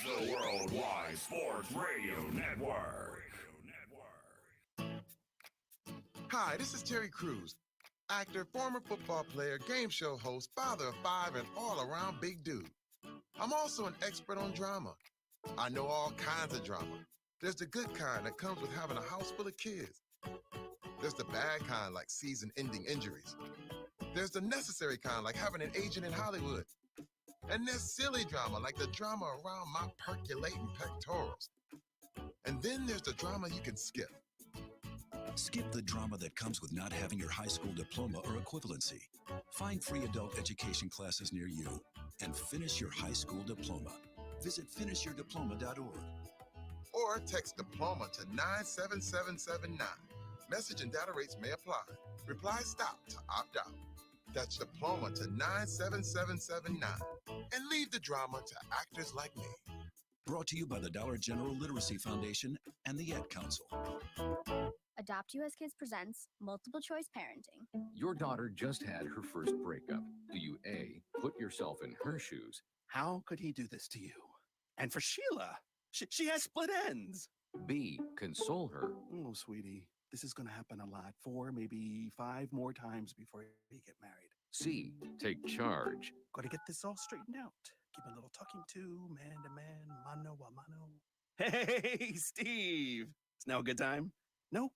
the Worldwide Sports Radio Network. Hi, this is Terry Crews, actor, former football player, game show host, father of 5, and all-around big dude. I'm also an expert on drama. I know all kinds of drama. There's the good kind that comes with having a house full of kids. There's the bad kind like season-ending injuries. There's the necessary kind like having an agent in Hollywood. And there's silly drama like the drama around my percolating pectorals. And then there's the drama you can skip. Skip the drama that comes with not having your high school diploma or equivalency. Find free adult education classes near you and finish your high school diploma. Visit finishyourdiploma.org. Or text diploma to 97779. Message and data rates may apply. Reply stop to opt out. That's diploma to 97779. And leave the drama to actors like me. Brought to you by the Dollar General Literacy Foundation and the Ed Council. Adopt US Kids presents Multiple Choice Parenting. Your daughter just had her first breakup. Do you A, put yourself in her shoes? How could he do this to you? And for Sheila, she has split ends. B, console her? Oh, sweetie, this is going to happen a lot. 4, maybe 5 more times before we get married. C, take charge. Got to get this all straightened out. Give a little talking to, man to man, mano a mano. Hey, Steve. It's now a good time? No?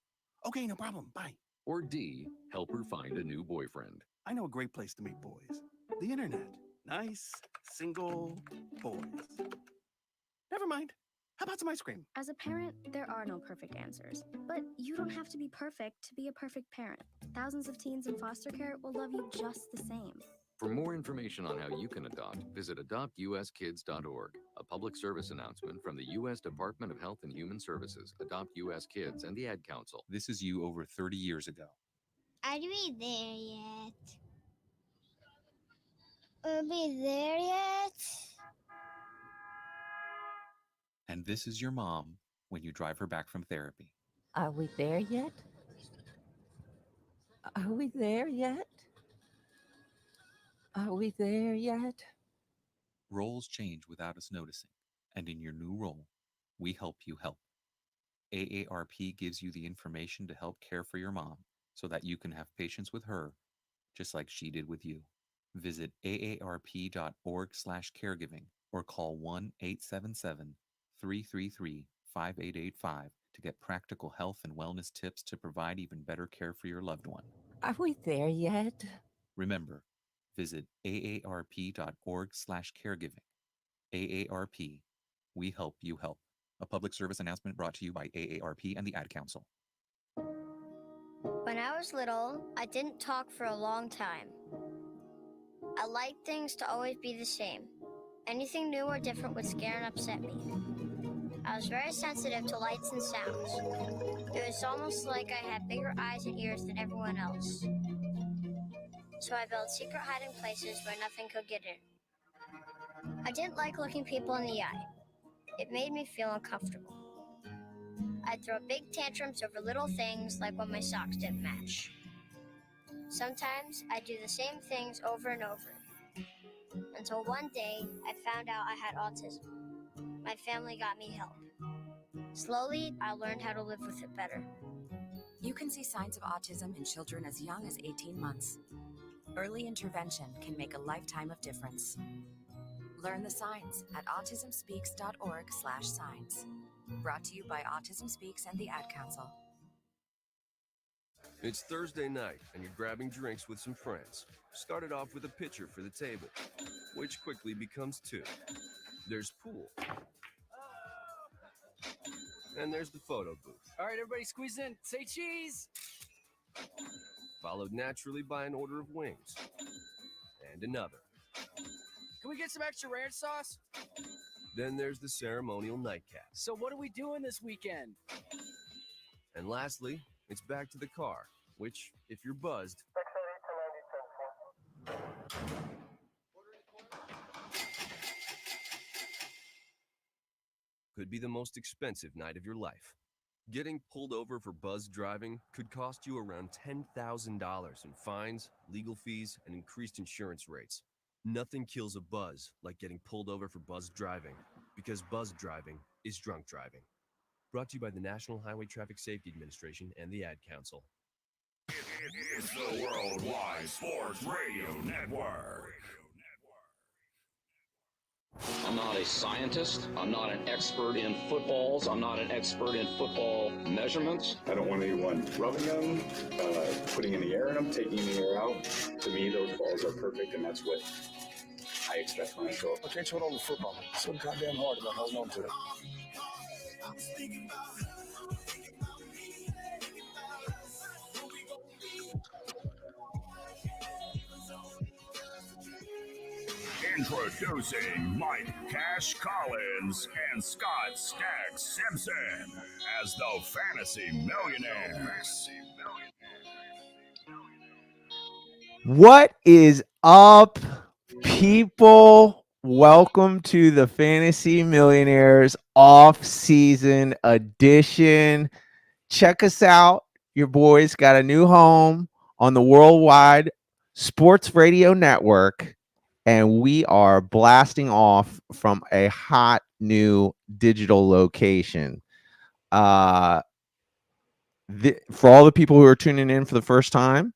Okay, no problem. Bye. Or D, help her find a new boyfriend. I know a great place to meet boys. The internet. Nice, single boys. Never mind. How about some ice cream? As a parent, there are no perfect answers. But you don't have to be perfect to be a perfect parent. Thousands of teens in foster care will love you just the same. For more information on how you can adopt, visit adoptuskids.org. A public service announcement from the U.S. Department of Health and Human Services, Adopt U.S. Kids, and the Ad Council. This is you over 30 years ago. Are we there yet? Are we there yet? And this is your mom when you drive her back from therapy. Are we there yet? Are we there yet? Are we there yet? Roles change without us noticing, and in your new role, we help you help. AARP gives you the information to help care for your mom so that you can have patience with her, just like she did with you. Visit aarp.org/caregiving or call 1-877-333-5885 to get practical health and wellness tips to provide even better care for your loved one. Are we there yet? Remember, visit aarp.org/caregiving. AARP, we help you help. A public service announcement brought to you by AARP and the Ad Council. When I was little, I didn't talk for a long time. I liked things to always be the same. Anything new or different would scare and upset me. I was very sensitive to lights and sounds. It was almost like I had bigger eyes and ears than everyone else. So I built secret hiding places where nothing could get in. I didn't like looking people in the eye. It made me feel uncomfortable. I'd throw big tantrums over little things like when my socks didn't match. Sometimes I'd do the same things over and over. Until one day, I found out I had autism. My family got me help. Slowly, I learned how to live with it better. You can see signs of autism in children as young as 18 months. Early intervention can make a lifetime of difference. Learn the signs at autismspeaks.org/signs. Brought to you by Autism Speaks and the Ad Council. It's Thursday night, and you're grabbing drinks with some friends. Started off with a pitcher for the table, which quickly becomes 2. There's pool. And there's the photo booth. All right, everybody squeeze in. Say cheese. Followed naturally by an order of wings. And another. Can we get some extra ranch sauce? Then there's the ceremonial nightcap. So what are we doing this weekend? And lastly, it's back to the car, which, if you're buzzed, could be the most expensive night of your life. Getting pulled over for buzzed driving could cost you around $10,000 in fines, legal fees, and increased insurance rates. Nothing kills a buzz like getting pulled over for buzzed driving. because buzz driving is drunk driving. Brought to you by the National Highway Traffic Safety Administration and the Ad Council. It's the Worldwide Sports Radio Network. I'm not a scientist. I'm not an expert in footballs. I'm not an expert in football measurements. I don't want anyone rubbing them, putting any air in them, taking any air out. To me, those balls are perfect, and that's what I expect when I show up. I can't throw it over football. It's so goddamn hard to hold on to it. Introducing Mike Cash Collins and Scott Stack Simpson as the Fantasy Millionaires. What is up, people? Welcome to the Fantasy Millionaires off-season edition. Check us out. Your boys got a new home on the Worldwide Sports Radio Network, and we are blasting off from a hot new digital location. For all the people who are tuning in for the first time,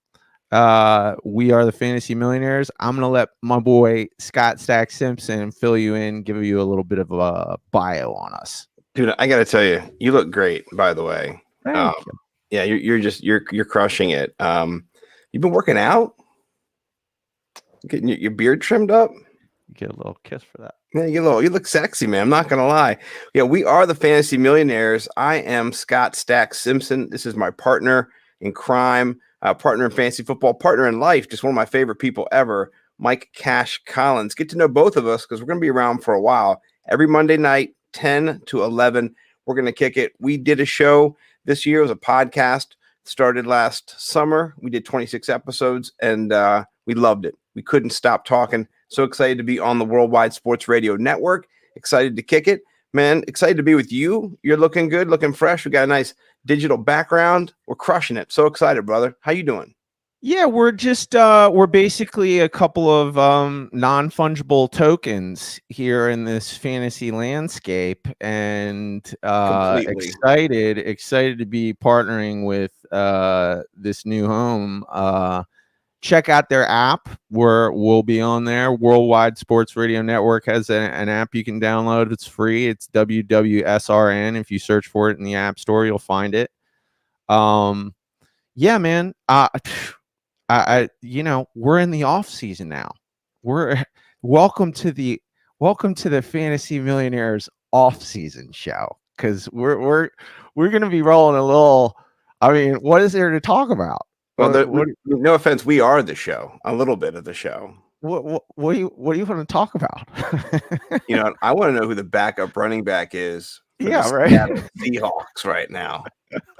we are the Fantasy Millionaires. I'm going to let my boy Scott Stack Simpson fill you in, give you a little bit of a bio on us. Dude, I got to tell you, you look great, by the way. Thank you. Yeah, you're crushing it. You've been working out? Getting your beard trimmed up? You get a little kiss for that. Yeah, you look sexy, man. I'm not gonna lie. Yeah, we are the Fantasy Millionaires. I am Scott Stack Simpson. This is my partner in crime, partner in fantasy football, partner in life. Just one of my favorite people ever, Mike Cash Collins. Get to know both of us because we're gonna be around for a while. Every Monday night, 10 to 11, we're gonna kick it. We did a show this year. It was a podcast. Started last summer. We did 26 episodes, and we loved it. We couldn't stop talking. So excited to be on the Worldwide Sports Radio Network. Excited to kick it. Man, excited to be with you. You're looking good, looking fresh. We got a nice digital background. We're crushing it. So excited, brother. How you doing? Yeah, we're just we're basically a couple of non-fungible tokens here in this fantasy landscape, and excited to be partnering with this new home. Check out their app. We'll be on there. Worldwide Sports Radio Network has an app you can download. It's free. It's WWSRN. If you search for it in the App Store, you'll find it. Yeah, man. I we're in the off season now. Welcome to the Fantasy Millionaires off season show, because we're gonna be rolling a little. I mean, what is there to talk about? Well, no offense, we are the show, a little bit of the show. What do you want to talk about? I want to know who the backup running back is. Yeah, right. Seahawks right now.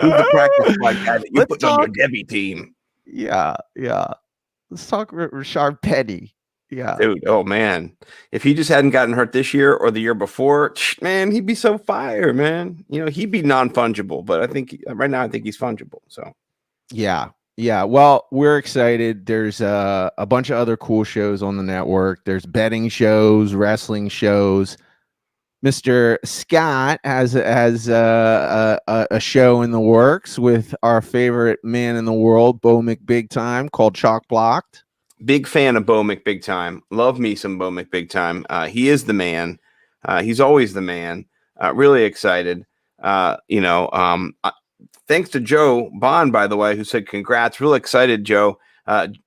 Who's the practice squad guy that you put on your Debbie team? Yeah. Let's talk Rashard Penny. Yeah, dude. Oh man, if he just hadn't gotten hurt this year or the year before, man, he'd be so fire, man. He'd be non-fungible, but I think right now he's fungible. So yeah. Well, we're excited. There's a bunch of other cool shows on the network. There's betting shows, wrestling shows. Mr. Scott has a show in the works with our favorite man in the world, Bo McBig Time, called Chalk Blocked. Big fan of Bo McBig Time. Love me some Bo McBig Time. He is the man. He's always the man. Really excited. Thanks to Joe Bond, by the way, who said congrats. Real excited, Joe.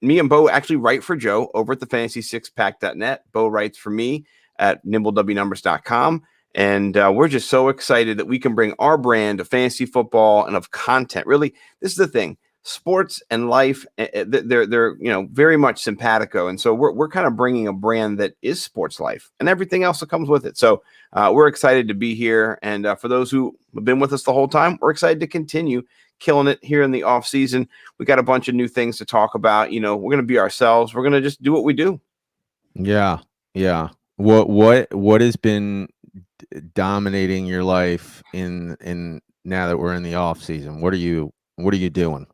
Me and Bo actually write for Joe over at the fantasy6pack.net. Bo writes for me at nimblewnumbers.com. And we're just so excited that we can bring our brand of fantasy football and of content. Really, this is the thing. Sports and life, they're very much simpatico. And so we're kind of bringing a brand that is sports life and everything else that comes with it. So we're excited to be here. And for those who have been with us the whole time, we're excited to continue killing it here in the off season. We got a bunch of new things to talk about. We're going to be ourselves. We're going to just do what we do. Yeah. What has been dominating your life in now that we're in the off season? What are you doing?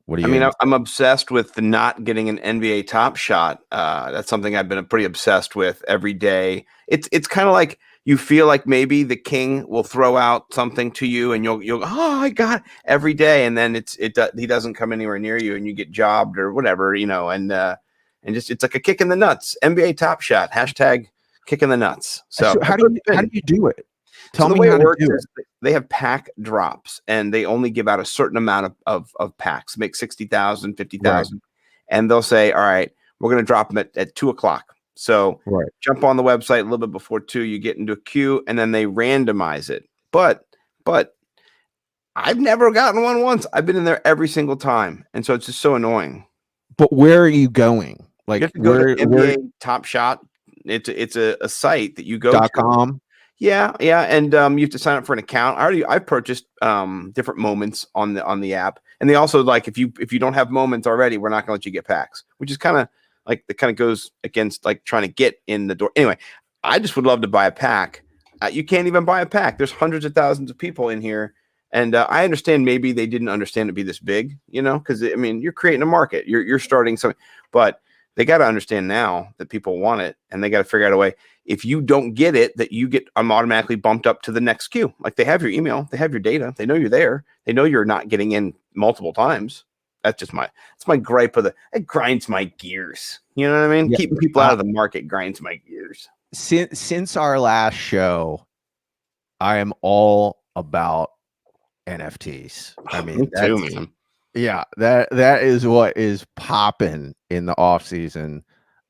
I'm obsessed with not getting an NBA Top Shot. That's something I've been pretty obsessed with every day. It's kind of like, you feel like maybe the king will throw out something to you, and you'll go, oh, I got it every day, and then he doesn't come anywhere near you, and you get jobbed or whatever, and just it's like a kick in the nuts. NBA Top Shot # kick in the nuts. So how do you do it? Tell the me way how it to works do is they have pack drops, and they only give out a certain amount of packs, make 60,000, 50,000, and they'll say, all right, we're going to drop them at 2:00. So jump on the website a little bit before 2, you get into a queue, and then they randomize it. But I've never gotten one once. I've been in there every single time, and so it's just so annoying. But where are you going? Like, you have to go to NBA Top Shot. It's a site that you go to. .com. Yeah, and you have to sign up for an account. I've purchased different moments on the app, and they also, like, if you don't have moments already, we're not going to let you get packs, which is kind of like that kind of goes against like trying to get in the door. Anyway, I just would love to buy a pack. You can't even buy a pack. There's hundreds of thousands of people in here, and I understand maybe they didn't understand it be this big, because I mean you're creating a market, you're starting something, but they got to understand now that people want it, and they got to figure out a way. If you don't get it, that you get automatically bumped up to the next queue. Like, they have your email, they have your data, they know you're there, they know you're not getting in multiple times. That's my gripe it grinds my gears. You know what I mean? Yeah. Keeping people out of the market grinds my gears. Since our last show, I am all about NFTs. I mean, Me too, man. Yeah, that is what is popping in the off season.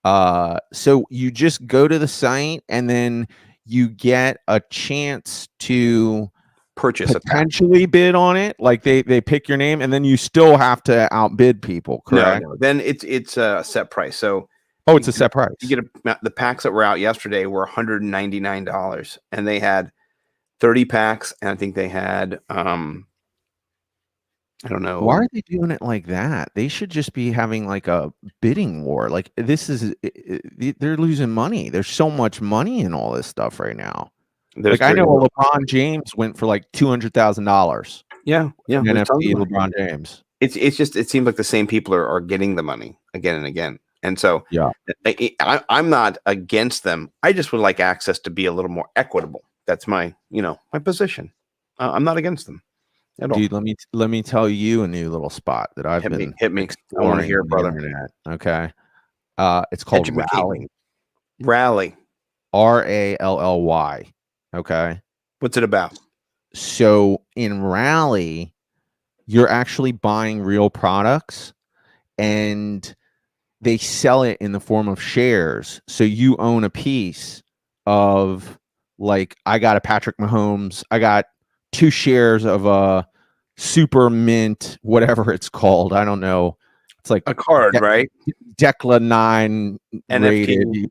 So you just go to the site, and then you get a chance to purchase potentially bid on it. Like, they pick your name, and then you still have to outbid people, correct? No. Then it's a set price. So it's a set price. You get the packs that were out yesterday were $199, and they had 30 packs, and I think they had I don't know. Why are they doing it like that? They should just be having like a bidding war. Like, this is they're losing money. There's so much money in all this stuff right now. Like, I know LeBron James went for like $200,000. Yeah. NFT LeBron James. It's just, it seems like the same people are getting the money again and again. And so I'm not against them. I just would like access to be a little more equitable. That's my position. I'm not against them. Dude, let me tell you a new little spot that I've been hit me. I want to hear it, brother. Internet, okay. It's called Rally. Rally. RALLY. Okay. What's it about? So in Rally, you're actually buying real products, and they sell it in the form of shares. So you own a piece of, like, I got a Patrick Mahomes, I got 2 shares of a super mint, whatever it's called. I don't know. It's like a card, right? Decla 9 NFT. rated.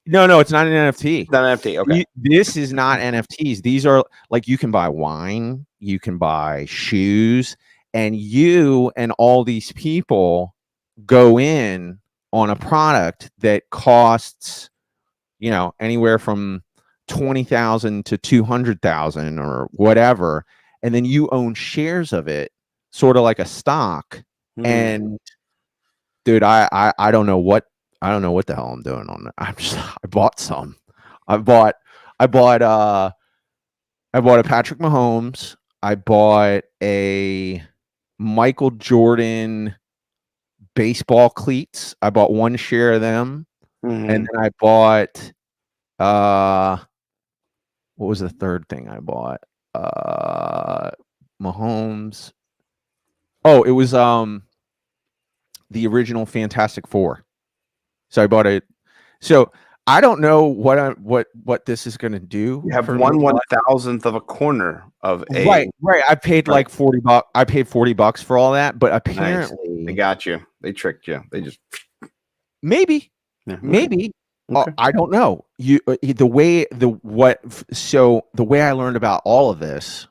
No, it's not an NFT. It's not an NFT. Okay. This is not NFTs. These are, like, you can buy wine, you can buy shoes, and you and all these people go in on a product that costs, anywhere from 20,000 to 200,000 or whatever, and then you own shares of it, sort of like a stock. And dude, I don't know what the hell I'm doing on that. I bought some. I bought a Patrick Mahomes. I bought a Michael Jordan baseball cleats. I bought 1 share of them. And then I bought what was the third thing I bought? Mahomes. Oh, it was the original Fantastic Four. So I bought it. So I don't know what this is going to do. You have 1/1000th of a corner of a right. I paid like $40. I paid $40 for all that, but apparently they got you. They tricked you. They just maybe. Okay. I don't know. The way I learned about all of this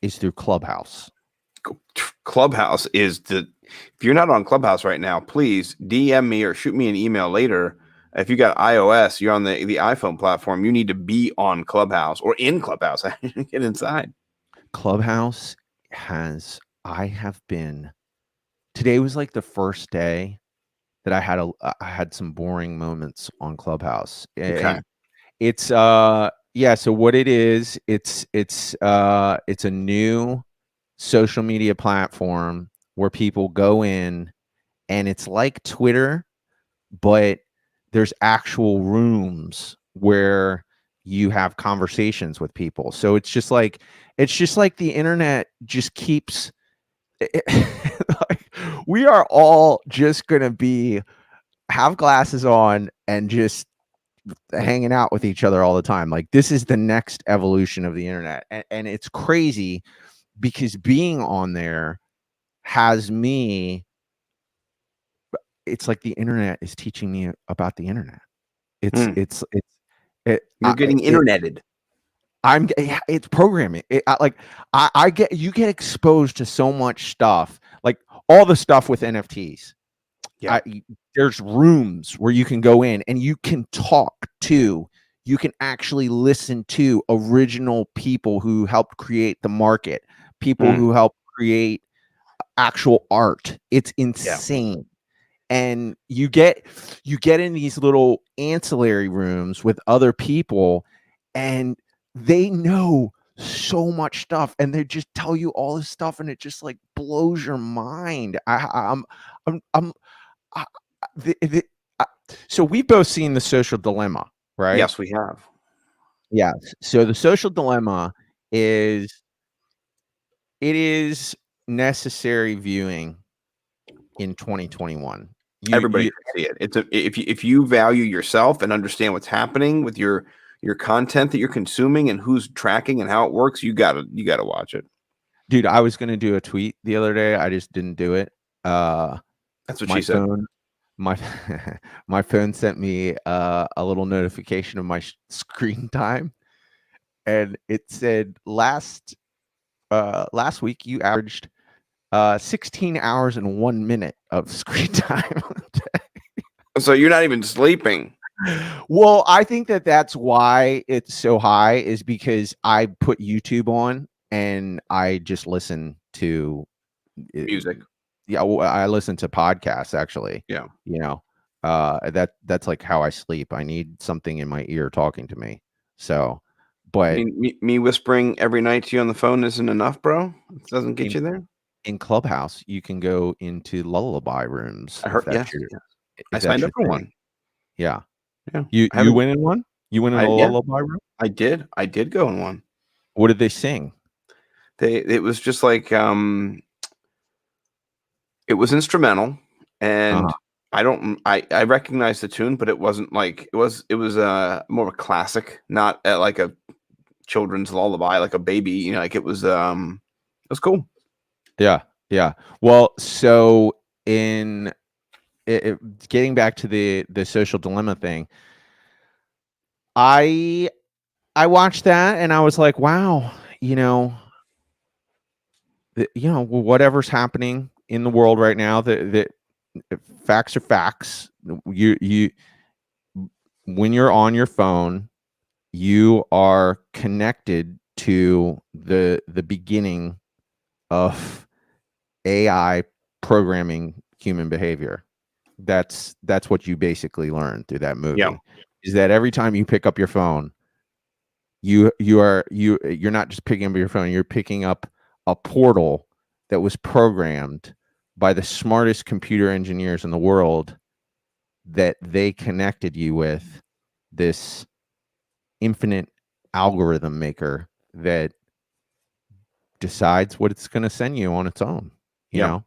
is through Clubhouse. Clubhouse is if you're not on Clubhouse right now, please DM me or shoot me an email later. If you got iOS, you're on the iPhone platform, you need to be on Clubhouse or in Clubhouse. Get inside. Clubhouse today was like the first day that I had some boring moments on Clubhouse. Okay. It's Yeah, so what it is, it's a new social media platform where people go in, and it's like Twitter, but there's actual rooms where you have conversations with people. So it's just like the internet just keeps like, we are all just going to have glasses on and just hanging out with each other all the time. Like, this is the next evolution of the internet. And it's crazy because being on there has me, it's like the internet is teaching me about the internet. It's You're getting interneted. Yeah, it's programming. I get, you get exposed to so much stuff, like all the stuff with NFTs. Yeah. There's rooms where you can go in and you can you can actually listen to original people who helped create the market, people who helped create actual art. It's insane. And you get in these little ancillary rooms with other people, and they know so much stuff, and they just tell you all this stuff, and it just like blows your mind. So we've both seen The Social Dilemma, right? Yes, we have. Yeah. So The Social Dilemma is necessary viewing in 2021. Everybody should see it. It's if you value yourself and understand what's happening with your content that you're consuming and who's tracking and how it works, you gotta watch it. Dude, I was gonna do a tweet the other day. I just didn't do it. That's what she said. My phone sent me a little notification of my screen time, and it said last week you averaged 16 hours and 1 minute of screen time. So you're not even sleeping. Well, I think that's why it's so high, is because I put YouTube on and I just listen to music. Yeah, well, I listen to podcasts actually. Yeah. You know, that's like how I sleep. I need something in my ear talking to me. So, but me whispering every night to you on the phone isn't enough, bro. It doesn't get you there. In Clubhouse, you can go into lullaby rooms. I heard. Yes. I signed up for one. Yeah. Yeah. You went in one? You went in a lullaby room? I did. I did go in one. What did they sing? It was just like it was instrumental, and I recognized the tune, but it wasn't like it was more of a classic, not like a children's lullaby, like a baby, you know, like it was cool. Yeah. Well, so getting back to the Social Dilemma thing, I watched that and I was like, wow, whatever's happening in the world right now, the facts are facts. You when you're on your phone, you are connected to the beginning of AI programming human behavior. That's what you basically learn through that movie. Yeah. Is that every time you pick up your phone, you're not just picking up your phone, you're picking up a portal that was programmed by the smartest computer engineers in the world, that they connected you with this infinite algorithm maker that decides what it's going to send you on its own. You know?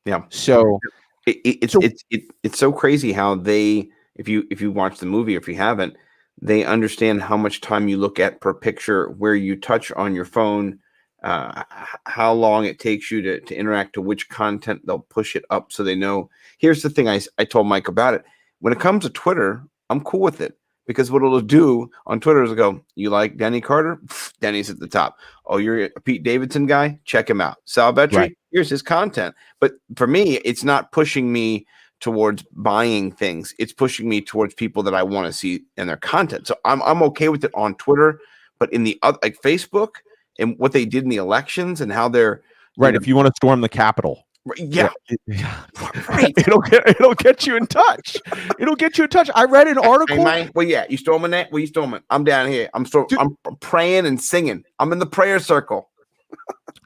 Yeah. So it's so crazy how they, if you watch the movie, or if you haven't, they understand how much time you look at per picture, where you touch on your phone, how long it takes you to interact, to which content they'll push it up, so they know. Here's the thing I told Mike about it. When it comes to Twitter, I'm cool with it, because what it'll do on Twitter is go, you like Denny Carter? Denny's at the top. Oh, you're a Pete Davidson guy? Check him out. Sal Betri, right. Here's his content. But for me, it's not pushing me towards buying things. It's pushing me towards people that I want to see in their content. So I'm okay with it on Twitter, but in the other, like Facebook and what they did in the elections and how they're right. If you want to storm the Capitol. Yeah. Right. It'll get you in touch. It'll get you in touch. I read an article. Hey, man, well, yeah, you storming that? Well, you storming? I'm down here. I'm praying and singing. I'm in the prayer circle.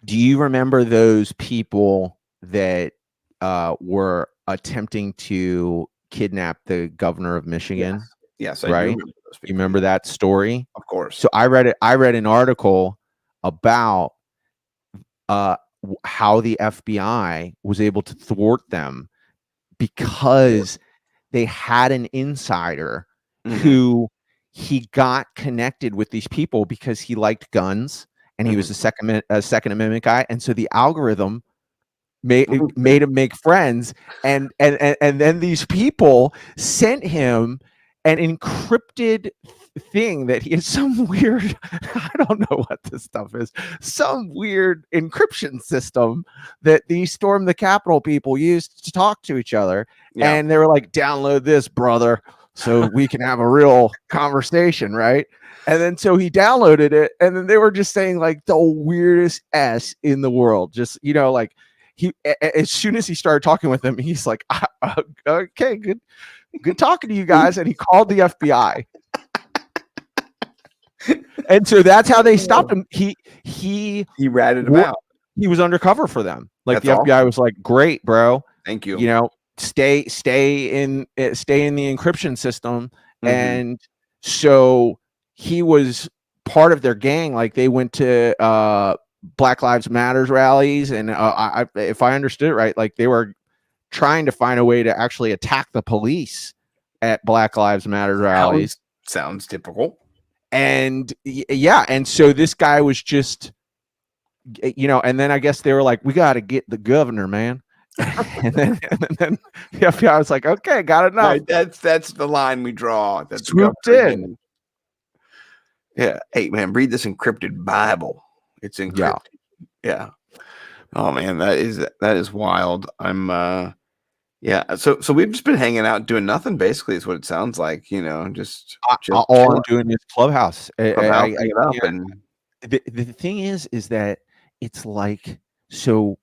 Do you remember those people that were attempting to kidnap the governor of Michigan? Yes, I do right. remember those people. You remember that story? Of course. So I read an article about how the FBI was able to thwart them because they had an insider who he got connected with these people because he liked guns and he was a Second Amendment guy, and so the algorithm made him make friends, and then these people sent him an encrypted thing that he has some weird, I don't know what this stuff is, some weird encryption system that these Storm the Capitol people used to talk to each other. Yeah. And they were like, download this, brother, so we can have a real conversation, right? And then so he downloaded it, and then they were just saying like the weirdest S in the world. Just, you know, like he, as soon as he started talking with them, he's like, okay, good talking to you guys. And he called the FBI. And so that's how they stopped him. He ratted him out. He was undercover for them. Like That's the FBI was like, great, bro. Thank you. You know, stay in the encryption system. And so he was part of their gang. Like they went to Black Lives Matters rallies, and if I understood it right, like they were trying to find a way to actually attack the police at Black Lives Matter rallies. Sounds typical. And yeah, and so this guy was just, you know, and then I guess they were like, we got to get the governor, man. and then the FBI was like, okay, got enough. Right, that's the line we draw. That's swooped in. Yeah. Hey, man, read this encrypted Bible. It's encrypted. Yeah. Oh man, that is wild. I'm yeah. So we've just been hanging out doing nothing. Basically, is what it sounds like. You know, just all I'm doing is Clubhouse. And the thing is that it's like, so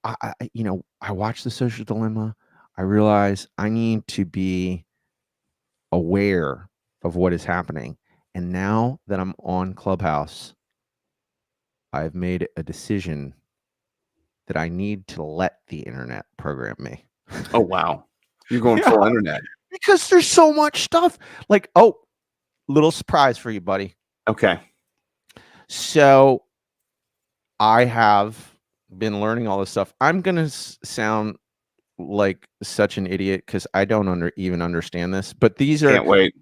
I you know, I watch The Social Dilemma. I realize I need to be aware of what is happening. And now that I'm on Clubhouse, I've made a decision that I need to let the internet program me. Oh, wow. You're going full internet. Because there's so much stuff. Like, oh, little surprise for you, buddy. Okay. So I have been learning all this stuff. I'm going to sound like such an idiot because I don't even understand this. But these are, Can't wait.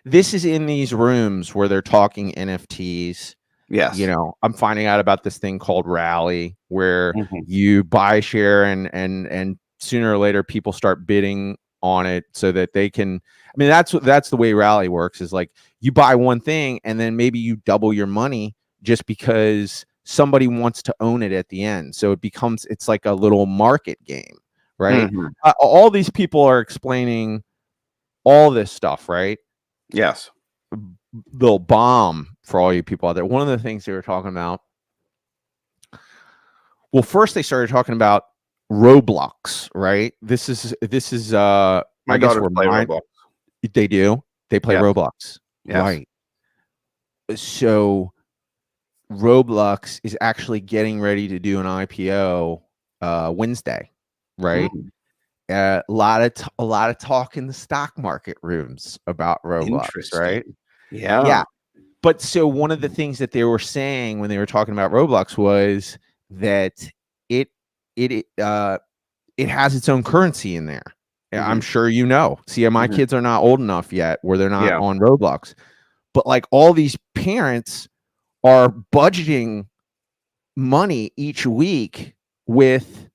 This is in these rooms where they're talking NFTs. Yes. You know, I'm finding out about this thing called Rally, where you buy a share and sooner or later people start bidding on it so that they can, I mean, that's the way Rally works, is like you buy one thing and then maybe you double your money just because somebody wants to own it at the end. So it's like a little market game, right? All these people are explaining all this stuff, right? Yes. Little bomb for all you people out there. One of the things they were talking about, well, first they started talking about Roblox, right? This is my daughter play Roblox. They do. They play Roblox. Yes. Right. So Roblox is actually getting ready to do an IPO Wednesday, right? A lot of talk in the stock market rooms about Roblox, right? Yeah. But so one of the things that they were saying when they were talking about Roblox was that it has its own currency in there. I'm sure you know. See, my kids are not old enough yet where they're not on Roblox. But like all these parents are budgeting money each week with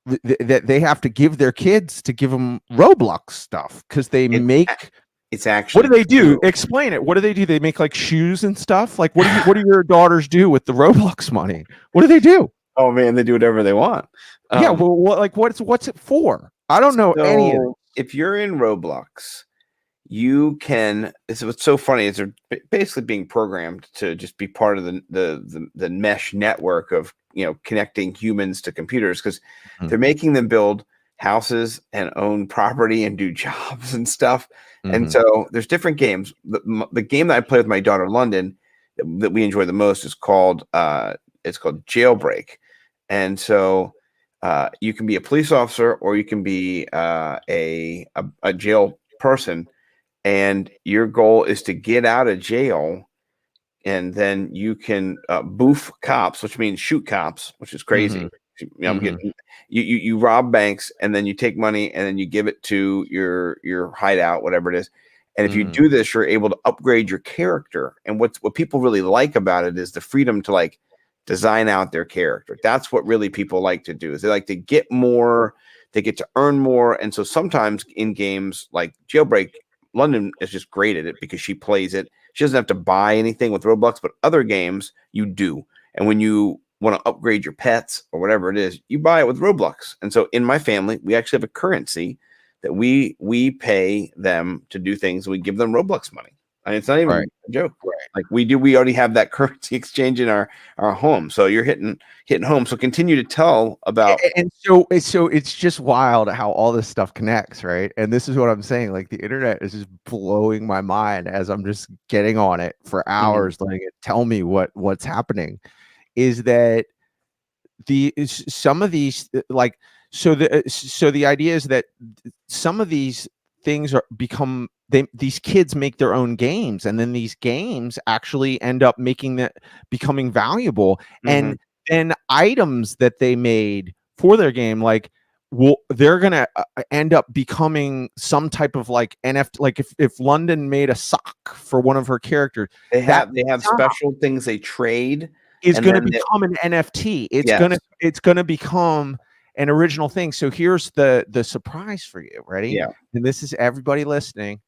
that they have to give their kids to give them Roblox stuff because they make. It's actually. What do they do? Explain it. What do they do? They make like shoes and stuff. Like what do your daughters do with the Roblox money? What do they do? Oh man, they do whatever they want. Yeah. Well, what's it for? I don't know any of it. If you're in Roblox, you can. It's what's so funny is they're basically being programmed to just be part of the mesh network of connecting humans to computers because they're making them build houses and own property and do jobs and stuff. And so there's different games. The game that I play with my daughter London that we enjoy the most is called Jailbreak, and so you can be a police officer or you can be a jail person, and your goal is to get out of jail, and then you can boof cops, which means shoot cops, which is crazy. I'm getting you rob banks and then you take money and then you give it to your hideout, whatever it is. And if you do this, you're able to upgrade your character. And what people really like about it is the freedom to like design out their character. That's what really people like to do is they like to get more, they get to earn more. And so sometimes in games like Jailbreak, London is just great at it because she plays it. She doesn't have to buy anything with Roblox, but other games you do. And when you want to upgrade your pets or whatever it is, you buy it with Roblox. And so in my family, we actually have a currency that we pay them to do things. We give them Roblox money. And it's not even a joke. Like we already have that currency exchange in our home. So you're hitting home. So continue to tell about. And so it's just wild how all this stuff connects, right? And this is what I'm saying. Like the internet is just blowing my mind as I'm just getting on it for hours, letting it tell me what's happening. Is that some of these like so the idea is that some of these things these kids make their own games, and then these games actually end up becoming valuable, and then items that they made for their game, like they're gonna end up becoming some type of like NFT. Like if London made a sock for one of her characters, they have special things they trade. Is going to become an NFT. It's going to become an original thing. So here's the surprise for you. Ready? Yeah. And this is everybody listening.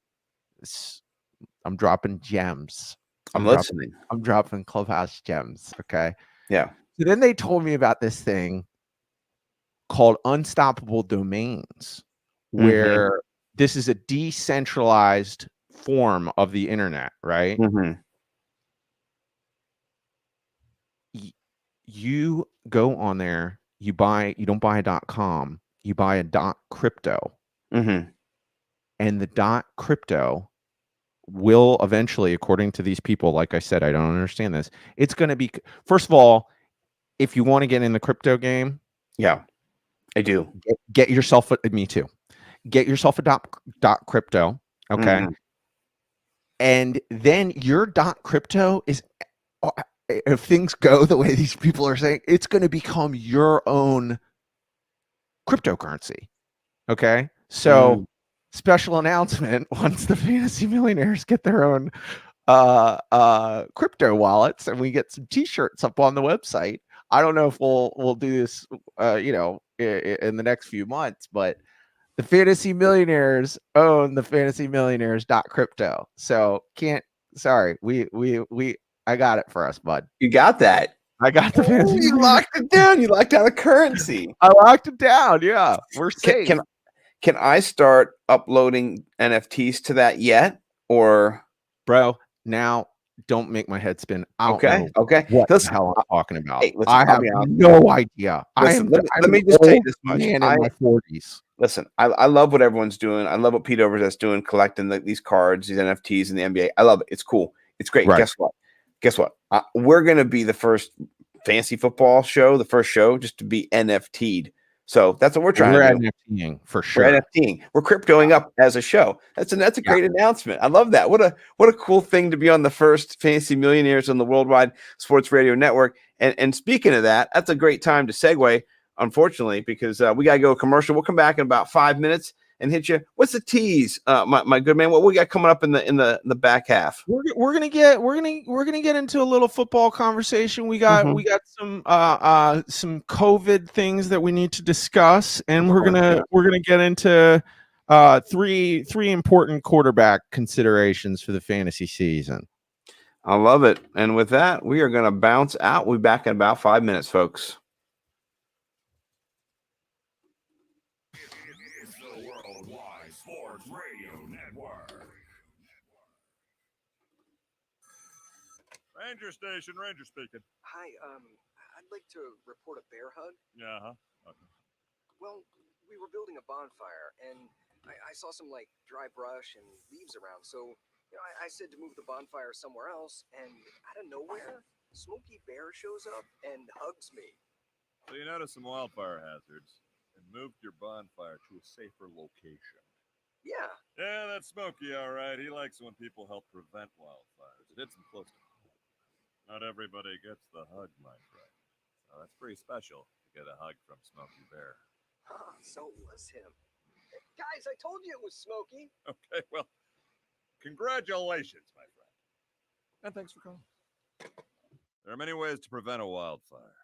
I'm dropping gems. I'm listening. I'm dropping Clubhouse gems. Okay. Yeah. So then they told me about this thing called Unstoppable Domains, where this is a decentralized form of the internet, right? You go on there, you don't buy a .com, you buy a .crypto. And the .crypto will eventually, according to these people, like I said, I don't understand this. It's going to be, first of all, if you want to get in the crypto game. Yeah, I do. Get yourself, me too. Get yourself a .crypto. Okay. And then your .crypto is, if things go the way these people are saying, it's going to become your own cryptocurrency. Okay. So special announcement, once the Fantasy Millionaires get their own crypto wallets and we get some t-shirts up on the website. I don't know if we'll do this in the next few months, but the Fantasy Millionaires own the Fantasy Millionaires .crypto. So I got it for us, bud. You got that. I got the Fantasy. You locked it down. You locked down a currency. I locked it down. Yeah, we're safe. Can I start uploading NFTs to that yet? Or, bro, now don't make my head spin. Okay. What the hell I'm talking about? Hey, listen, I have no idea. Listen, let me just tell you this much. Man in my 40s. Listen, I love what everyone's doing. I love what Pete Overzet's doing, collecting these cards, these NFTs in the NBA. I love it. It's cool. It's great. Right. Guess what? We're going to be the first fantasy football show, the first show just to be NFT'd. So that's what we're trying to do. We're NFTing for sure. We're NFTing. We're cryptoing up as a show. That's a great announcement. I love that. What a cool thing to be on the first Fantasy Millionaires on the Worldwide Sports Radio Network. And speaking of that, that's a great time to segue, unfortunately, because we got to go commercial. We'll come back in about 5 minutes and hit you. What's the tease, my good man? What we got coming up in the back half? We're gonna get into a little football conversation. We got some COVID things that we need to discuss, and we're gonna get into three important quarterback considerations for the fantasy season. I love it. And with that, we are gonna bounce out. We'll be back in about 5 minutes, folks. Ranger station, Ranger speaking. Hi, I'd like to report a bear hug. Yeah, okay. Well, we were building a bonfire, and I saw some, like, dry brush and leaves around, so, I said to move the bonfire somewhere else, and out of nowhere, Smokey Bear shows up and hugs me. So you noticed some wildfire hazards and moved your bonfire to a safer location. Yeah. Yeah, that's Smokey, all right. He likes when people help prevent wildfires. It hits him close to home. Not everybody gets the hug, my friend. So that's pretty special to get a hug from Smokey Bear. Huh, so it was him. Guys, I told you it was Smokey. Okay, well, congratulations, my friend. And thanks for calling. There are many ways to prevent a wildfire.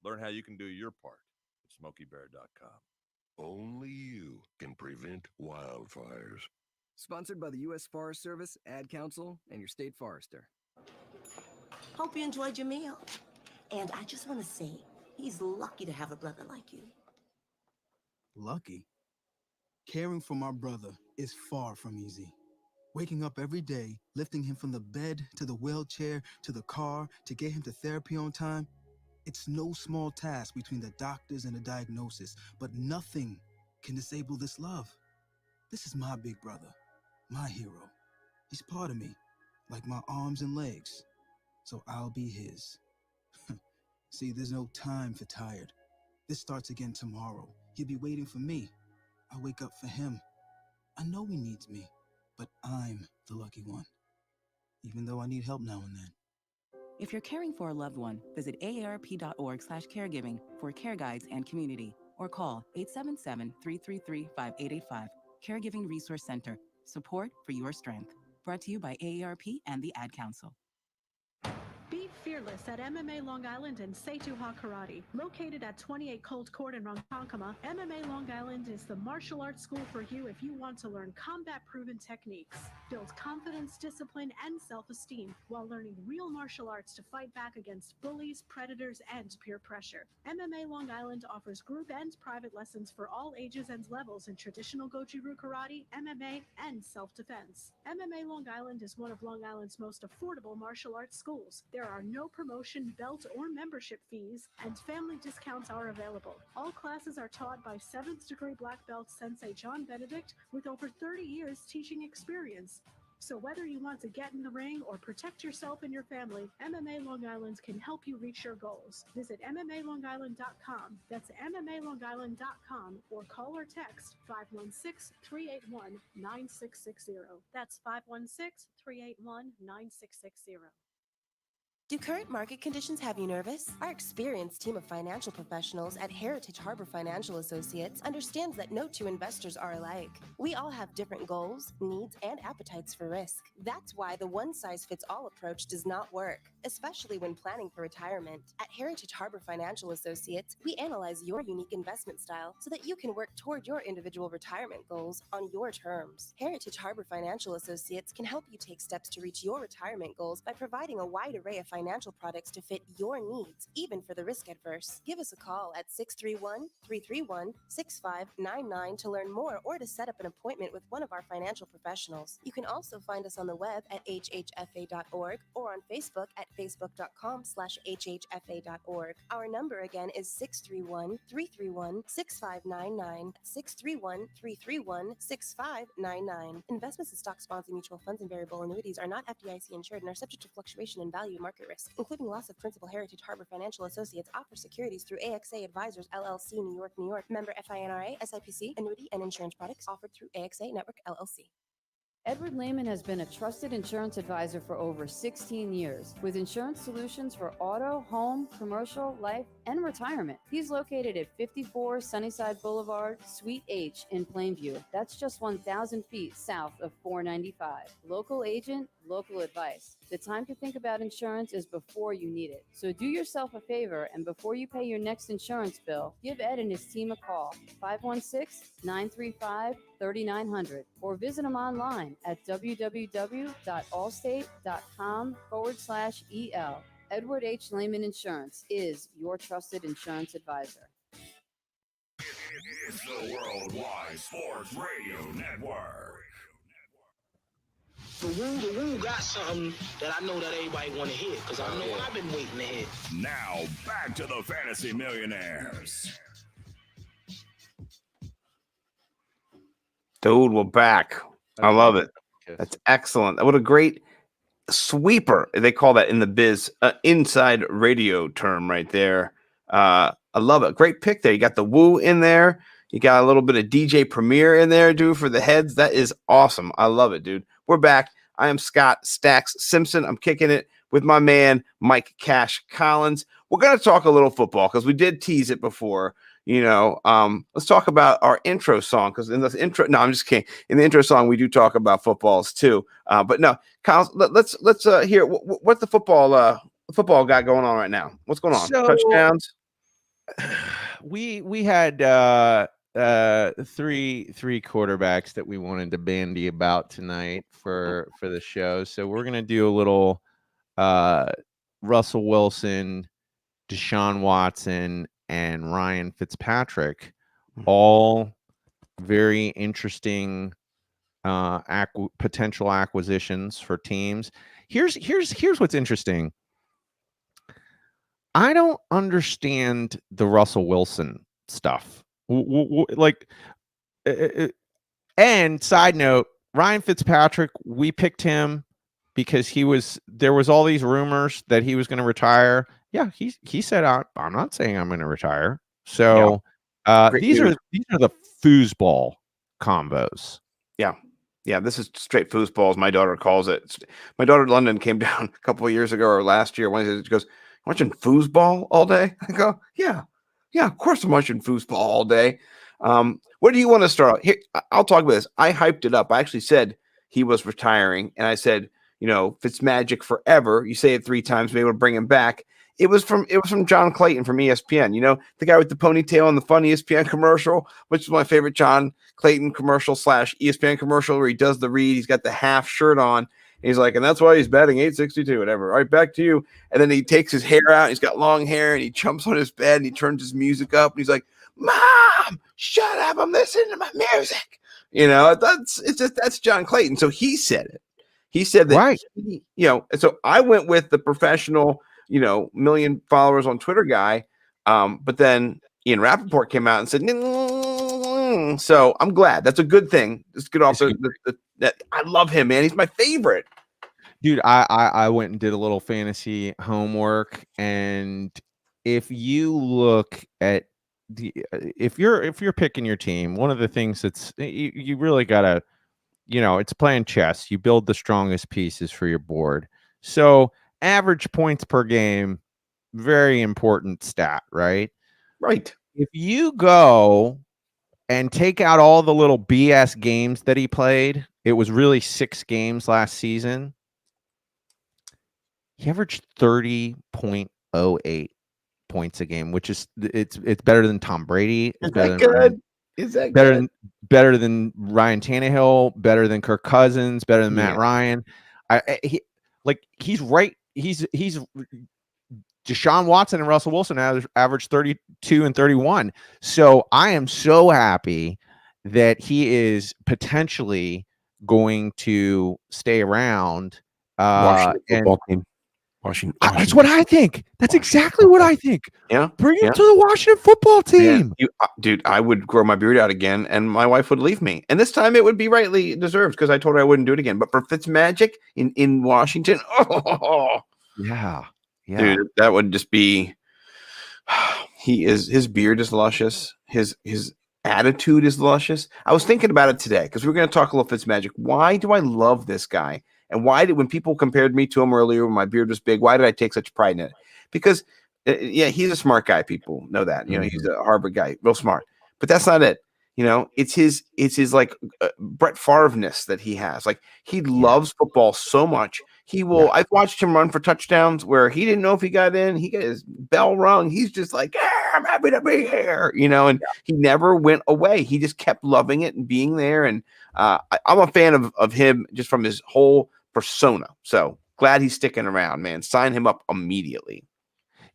Learn how you can do your part at SmokeyBear.com. Only you can prevent wildfires. Sponsored by the U.S. Forest Service, Ad Council, and your state forester. Hope you enjoyed your meal. And I just want to say, he's lucky to have a brother like you. Lucky? Caring for my brother is far from easy. Waking up every day, lifting him from the bed to the wheelchair to the car to get him to therapy on time, it's no small task between the doctors and the diagnosis, but nothing can disable this love. This is my big brother, my hero. He's part of me, like my arms and legs, so I'll be his. See, there's no time for tired. This starts again tomorrow. He'll be waiting for me. I wake up for him. I know he needs me, but I'm the lucky one, even though I need help now and then. If you're caring for a loved one, visit aarp.org/caregiving for care guides and community, or call 877-333-5885. Caregiving Resource Center. Support for your strength. Brought to you by AARP and the Ad Council. Be fearless at MMA Long Island and Seituha Karate. Located at 28 Colt Court in Ronkonkoma, MMA Long Island is the martial arts school for you if you want to learn combat-proven techniques, build confidence, discipline, and self-esteem while learning real martial arts to fight back against bullies, predators, and peer pressure. MMA Long Island offers group and private lessons for all ages and levels in traditional Goju-Ryu Karate, MMA, and self-defense. MMA Long Island is one of Long Island's most affordable martial arts schools. There are no promotion, belt, or membership fees, and family discounts are available. All classes are taught by 7th degree black belt Sensei John Benedict with over 30 years teaching experience. So whether you want to get in the ring or protect yourself and your family, MMA Long Island can help you reach your goals. Visit MMALongIsland.com. That's MMALongIsland.com, or call or text 516-381-9660. That's 516-381-9660. Do current market conditions have you nervous? Our experienced team of financial professionals at Heritage Harbor Financial Associates understands that no two investors are alike. We all have different goals, needs, and appetites for risk. That's why the one-size-fits-all approach does not work, especially when planning for retirement. At Heritage Harbor Financial Associates, we analyze your unique investment style so that you can work toward your individual retirement goals on your terms. Heritage Harbor Financial Associates can help you take steps to reach your retirement goals by providing a wide array of financial products to fit your needs, even for the risk adverse. Give us a call at 631-331-6599 to learn more or to set up an appointment with one of our financial professionals. You can also find us on the web at hhfa.org or on Facebook at facebook.com/hhfa.org. Our number again is 631-331-6599, 631-331-6599. Investments in stock-sponsored mutual funds and variable annuities are not FDIC insured and are subject to fluctuation in value market risk, including loss of principal. Heritage Harbor Financial Associates offers securities through AXA Advisors LLC, New York, New York. Member FINRA, SIPC. Annuity and insurance products offered through AXA Network LLC. Edward Lehman has been a trusted insurance advisor for over 16 years with insurance solutions for auto, home, commercial, life, and retirement. He's located at 54 Sunnyside Boulevard, Suite H in Plainview. That's just 1,000 feet south of 495. Local agent, local advice. The time to think about insurance is before you need it. So do yourself a favor, and before you pay your next insurance bill, give Ed and his team a call, 516-935-3900, or visit them online at www.allstate.com/EL. Edward H. Lehman Insurance is your trusted insurance advisor. It's the Worldwide Sports Radio Network. The woo got something that I know that everybody want to hear because I know I've been waiting to hear. Now back to the Fantasy Millionaires. Dude, we're back. I love it. That's excellent. What a great sweeper. They call that in the biz, inside radio term right there. I love it. Great pick there. You got the woo in there. You got a little bit of DJ Premier in there, dude, for the heads. That is awesome. I love it, dude. We're back. I am Scott Stacks Simpson. I'm kicking it with my man, Mike Cash Collins. We're going to talk a little football because we did tease it before. Let's talk about our intro song because in the intro, no, I'm just kidding. In the intro song, we do talk about footballs too. But no, Kyle, let's hear what the football got going on right now. What's going on? So, touchdowns. We had three quarterbacks that we wanted to bandy about tonight for the show. So we're gonna do a little Russell Wilson, Deshaun Watson, and Ryan Fitzpatrick, all very interesting potential acquisitions for teams. Here's what's interesting. I don't understand the Russell Wilson stuff. And side note, Ryan Fitzpatrick, we picked him because there was all these rumors that he was going to retire. Yeah, he said, I'm not saying I'm going to retire. So these are the foosball combos. Yeah, this is straight foosball, as my daughter calls it. My daughter London came down a couple of years ago or last year. She goes, watching foosball all day? I go, yeah, of course I'm watching foosball all day. Where do you want to start? Here, I'll talk about this. I hyped it up. I actually said he was retiring, and I said, Fitzmagic forever. You say it 3 times, maybe we'll bring him back. It was from John Clayton from ESPN. The guy with the ponytail and the funny ESPN commercial, which is my favorite John Clayton commercial / ESPN commercial where he does the read. He's got the half shirt on. He's like, and that's why he's batting 862, whatever. All right, back to you. And then he takes his hair out. He's got long hair, and he jumps on his bed, and he turns his music up, and he's like, "Mom, shut up! I'm listening to my music." That's John Clayton. So he said it. He said that. Right. And so I went with the professional, million followers on Twitter guy. But then Ian Rappaport came out and said, so I'm glad. That's a good thing. It's good off that I love him, man. He's my favorite. Dude, I went and did a little fantasy homework, and if you look at if you're picking your team, one of the things that's you really gotta, it's playing chess. You build the strongest pieces for your board. So average points per game, very important stat, right? Right. If you go and take out all the little BS games that he played, it was really 6 games last season. He averaged 30.08 points a game, which is it's better than Tom Brady. It's better than good? Is that good? Better than Ryan Tannehill, better than Kirk Cousins, better than Matt Ryan. He's right. He's Deshaun Watson and Russell Wilson averaged 32 and 31. So I am so happy that he is potentially going to stay around. Washington football team. Washington. That's what I think. That's exactly what I think. Yeah. Bring him to the Washington football team. Dude, I would grow my beard out again, and my wife would leave me. And this time it would be rightly deserved because I told her I wouldn't do it again. But for Fitzmagic in Washington, yeah. Dude, that would just be. His beard is luscious. His attitude is luscious. I was thinking about it today because we're going to talk a little Fitzmagic. Why do I love this guy? And why when people compared me to him earlier when my beard was big, why did I take such pride in it? Because, he's a smart guy. People know that. He's a Harvard guy, real smart. But that's not it. It's his like Brett Favre-ness that he has. Like, he loves football so much. He will. Yeah. I've watched him run for touchdowns where he didn't know if he got in. He got his bell rung. He's just like, I'm happy to be here, and he never went away. He just kept loving it and being there. And I'm a fan of him just from his whole persona. So glad he's sticking around, man. Sign him up immediately.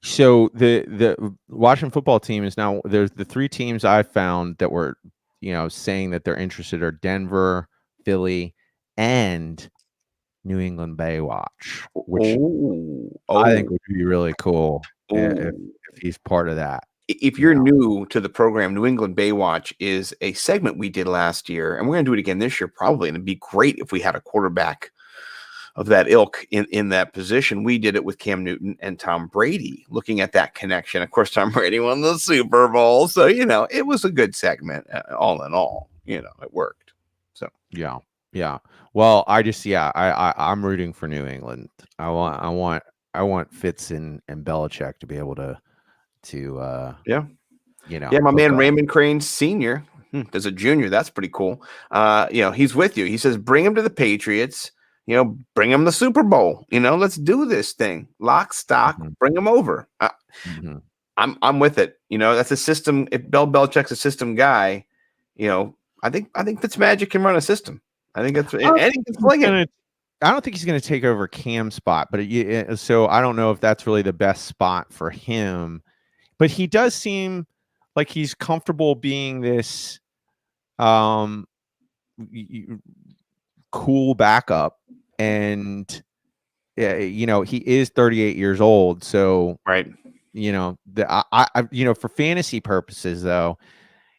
So the Washington football team is now, there's the 3 teams I found that were, saying that they're interested are Denver, Philly, and New England Baywatch, which Oh, I think would be really cool if oh. he's part of that. If you're new to the program, New England Baywatch is a segment we did last year, and we're going to do it again this year probably. And it'd be great if we had a quarterback of that ilk in that position. We did it with Cam Newton and Tom Brady, looking at that connection. Of course, Tom Brady won the Super Bowl, so it was a good segment. All in all, it worked. So yeah. Well, I'm rooting for New England. I want Fitz and Belichick to be able to yeah, my hook man up. Raymond Crane Sr. There's a junior. That's pretty cool. He's with you. He says, bring him to the Patriots. Bring him the Super Bowl. Let's do this thing. Lock, stock, bring him over. I'm with it. That's a system. If Belichick's a system guy, I think Fitzmagic can run a system. I think that's and he can fling it. I don't think he's going to take over Cam's spot, but so I don't know if that's really the best spot for him. But he does seem like he's comfortable being this cool backup, and he is 38 years old, so right. For fantasy purposes though,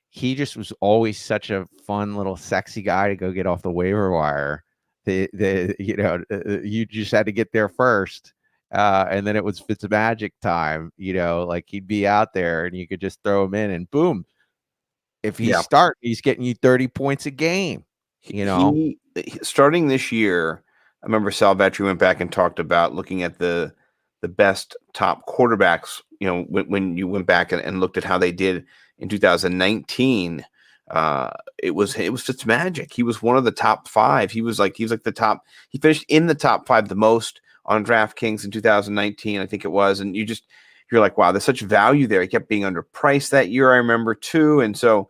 he just was always such a fun little sexy guy to go get off the waiver wire. You just had to get there first. And then it was Fitzmagic time, like he'd be out there and you could just throw him in and boom. If he's starting, he's getting you 30 points a game. He starting this year, I remember Sal Vetri went back and talked about looking at the best top quarterbacks, when you went back and looked at how they did in 2019. It was Fitzmagic. He was one of the top 5. He was like the top. He finished in the top 5 the most on DraftKings in 2019, I think it was. And you're like, wow, there's such value there. He kept being underpriced that year, I remember too. And so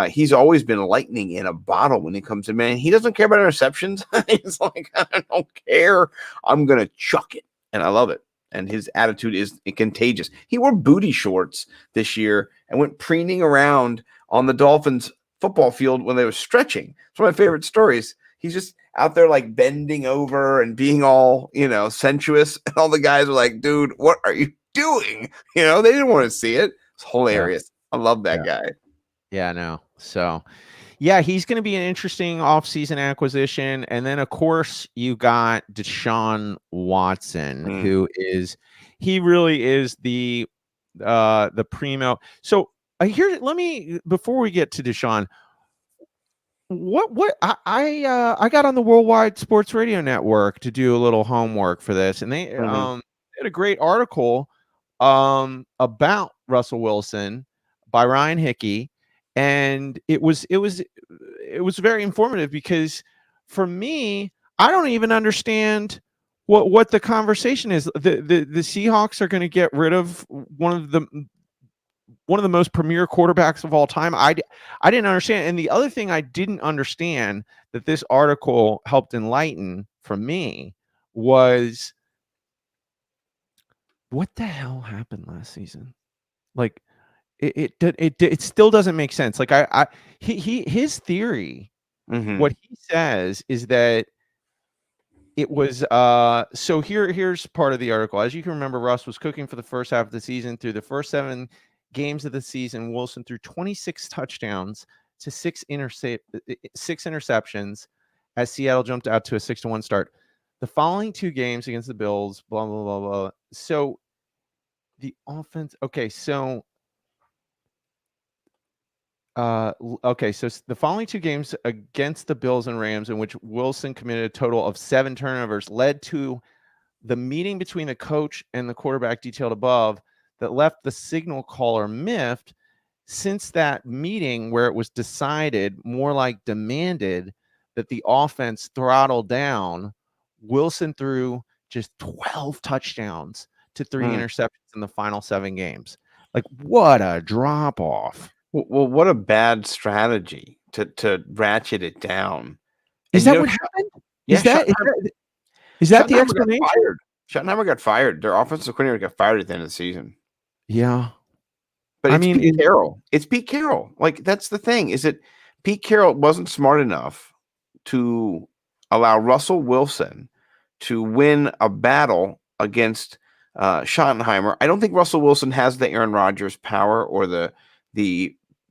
he's always been lightning in a bottle when he comes in, man. He doesn't care about interceptions. He's like, I don't care. I'm going to chuck it. And I love it. And his attitude is contagious. He wore booty shorts this year and went preening around on the Dolphins football field when they were stretching. It's one of my favorite stories. He's just out there like bending over and being all, sensuous. And all the guys are like, dude, what are you doing? They didn't want to see it. It's hilarious. Yeah. I love that guy. Yeah, no. So, yeah, he's going to be an interesting offseason acquisition. And then, of course, you got Deshaun Watson, who he really is the primo. So before we get to Deshaun, I got on the Worldwide Sports Radio Network to do a little homework for this, and they had a great article about Russell Wilson by Ryan Hickey. And it was very informative because for me, I don't even understand what the conversation is. The Seahawks are going to get rid of one of the most premier quarterbacks of all time. I didn't understand. And the other thing I didn't understand that this article helped enlighten for me was what the hell happened last season? Like, it still doesn't make sense. Like his theory, what he says is that it was so here's part of the article. As you can remember, Russ was cooking for the first half of the season. Through the first 7 games of the season, Wilson threw 26 touchdowns to 6 interceptions as Seattle jumped out to a 6-1 start. The following 2 games against the Bills, blah blah blah blah. So the offense, okay, so so the following 2 games against the Bills and Rams, in which Wilson committed a total of 7 turnovers, led to the meeting between the coach and the quarterback detailed above that left the signal caller miffed. Since that meeting, where it was decided, more like demanded, that the offense throttle down, Wilson threw just 12 touchdowns to 3 interceptions in the final 7 games. Like, what a drop off. Well, what a bad strategy to ratchet it down. Is that what happened? Yeah, is that the explanation? Schottenheimer got fired. Their offensive coordinator got fired at the end of the season. Yeah. But Pete Carroll. It's Pete Carroll. Like, that's the thing, is that Pete Carroll wasn't smart enough to allow Russell Wilson to win a battle against Schottenheimer. I don't think Russell Wilson has the Aaron Rodgers power or the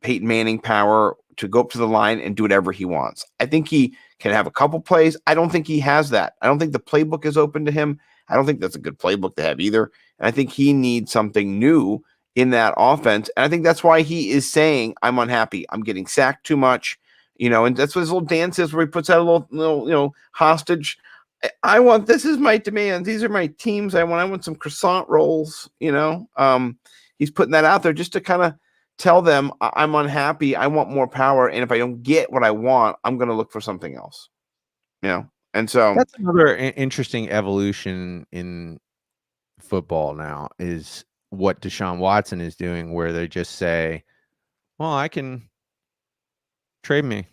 Peyton Manning power to go up to the line and do whatever he wants. I think he can have a couple plays. I don't think he has that. I don't think the playbook is open to him. I don't think that's a good playbook to have either. And I think he needs something new in that offense. And I think that's why he is saying, I'm unhappy. I'm getting sacked too much. And that's what his little dance is where he puts out a little hostage. I want, this is my demands. These are my teams. I want some croissant rolls, he's putting that out there just to kind of tell them I'm unhappy. I want more power. And if I don't get what I want, I'm going to look for something else, And so that's another interesting evolution in football now is what Deshaun Watson is doing, where they just say, well, I can trade me.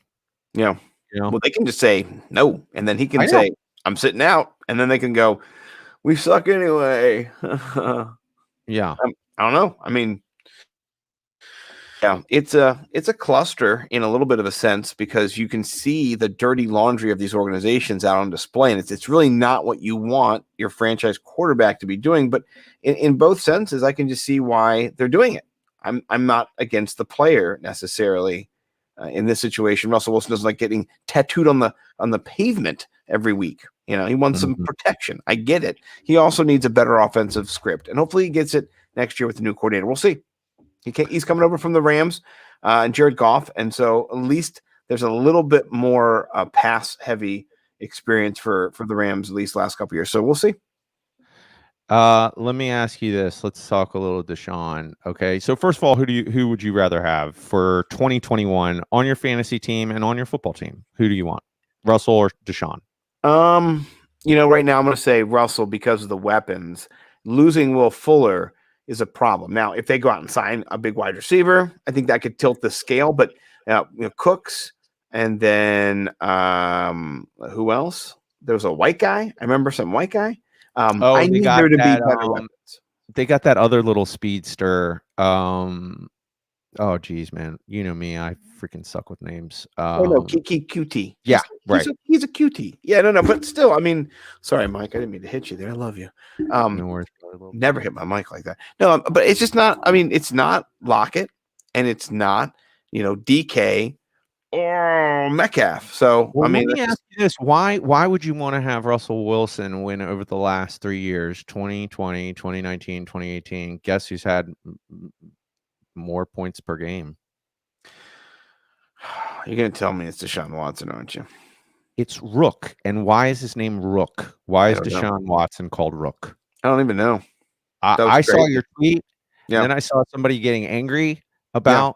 Yeah. Well, they can just say no. And then he can say, I'm sitting out. And then they can go, we suck anyway. Yeah. I don't know. I mean, yeah, it's a cluster in a little bit of a sense because you can see the dirty laundry of these organizations out on display. And it's really not what you want your franchise quarterback to be doing. But in both senses, I can just see why they're doing it. I'm not against the player necessarily in this situation. Russell Wilson doesn't like getting tattooed on the pavement every week. He wants some protection. I get it. He also needs a better offensive script. And hopefully he gets it next year with the new coordinator. We'll see. He's coming over from the Rams and Jared Goff. And so at least there's a little bit more pass-heavy experience for the Rams, at least last couple of years. So we'll see. Let me ask you this. Let's talk a little Deshaun. Okay. So first of all, who would you rather have for 2021 on your fantasy team and on your football team? Who do you want? Russell or Deshaun? Right now I'm going to say Russell because of the weapons. Losing Will Fuller is a problem. Now, if they go out and sign a big wide receiver, I think that could tilt the scale. But Cooks, and then who else? There was a white guy. I remember some white guy. I need there to be better weapons. They got that other little speedster. Oh geez, man, you know me, I freaking suck with names. Kiki QT. Yeah, right. He's a QT. Yeah, no, but still, I mean, sorry, Mike, I didn't mean to hit you there. I love you. No worries. Never hit my mic like that. No, but it's just not. I mean, it's not Lockett, and it's not DK or Metcalf. So well, I mean, let me ask you this: Why would you want to have Russell Wilson win over the last 3 years, 2020, 2019, 2018? Guess who's had more points per game? You're gonna tell me it's Deshaun Watson, aren't you? It's Rook. And why is his name Rook? Why is Deshaun Watson called Rook? I don't even know. I saw your tweet, and then I saw somebody getting angry about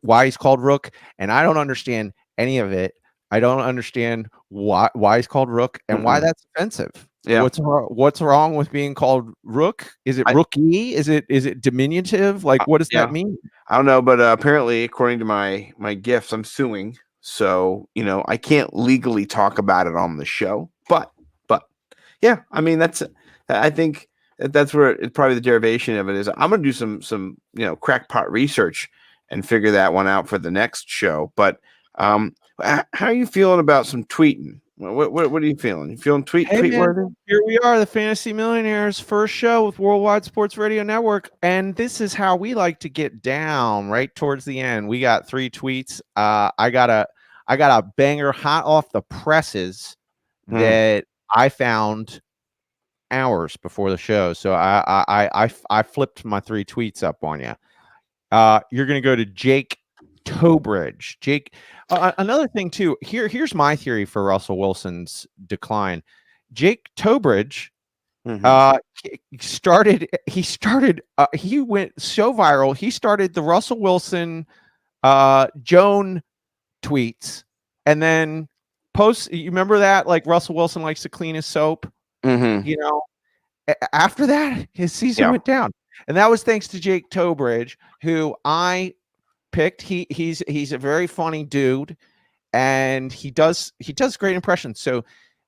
why he's called Rook, and I don't understand any of it. I don't understand why he's called Rook and why that's offensive. Yeah. What's wrong with being called Rook? Is it rookie? Is it diminutive? Like, what does that mean? I don't know, but apparently, according to my gifts, I'm suing. So, I can't legally talk about it on the show. But yeah, I mean, I think that's where probably the derivation of it is. I'm going to do some crackpot research and figure that one out for the next show. But how are you feeling about some tweeting? What are you feeling? You feeling tweet worthy? Here we are, the Fantasy Millionaires first show with Worldwide Sports Radio Network, and this is how we like to get down right towards the end. We got 3 tweets. I got a banger hot off the presses that I found hours before the show. So I flipped my 3 tweets up on you. You're gonna go to Jake Tobridge. Jake, another thing too. Here's my theory for Russell Wilson's decline. Jake Tobridge he went so viral. He started the Russell Wilson Joan tweets, and then you remember that, like, Russell Wilson likes to clean his soap. After that, his season went down, and that was thanks to Jake Tobridge, who I picked. He's a very funny dude, and he does great impressions. So